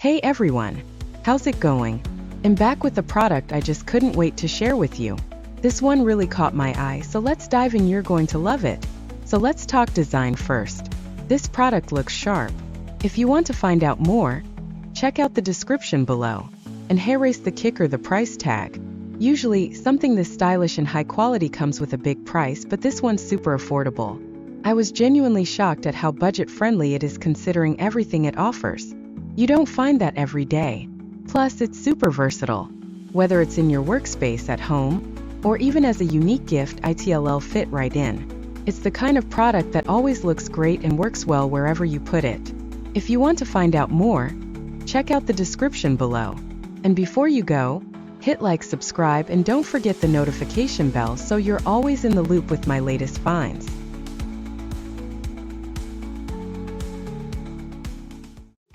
Hey everyone! How's it going? I'm back with a product I just couldn't wait to share with you. This one really caught my eye, so let's dive in. You're going to love it. So let's talk design first. This product looks sharp. If you want to find out more, check out the description below. And here's the kicker: the price tag. Usually, something this stylish and high quality comes with a big price, but this one's super affordable. I was genuinely shocked at how budget-friendly it is considering everything it offers. You don't find that every day. Plus, it's super versatile. Whether it's in your workspace at home, or even as a unique gift, it'll fit right in. It's the kind of product that always looks great and works well wherever you put it. If you want to find out more, check out the description below. And before you go, hit like, subscribe, and don't forget the notification bell so you're always in the loop with my latest finds.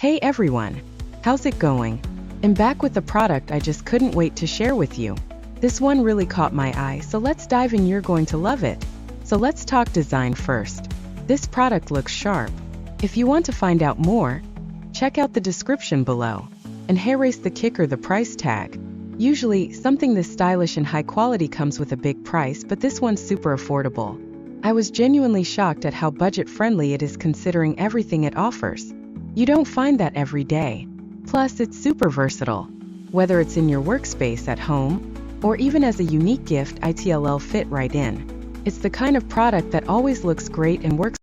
Hey everyone! How's it going? I'm back with a product I just couldn't wait to share with you. This one really caught my eye, so let's dive in. You're going to love it. So let's talk design first. This product looks sharp. If you want to find out more, check out the description below. And here's the kicker: the price tag. Usually, something this stylish and high quality comes with a big price, but this one's super affordable. I was genuinely shocked at how budget-friendly it is considering everything it offers. You don't find that every day. Plus, it's super versatile. Whether it's in your workspace at home, or even as a unique gift, it'll fit right in. It's the kind of product that always looks great and works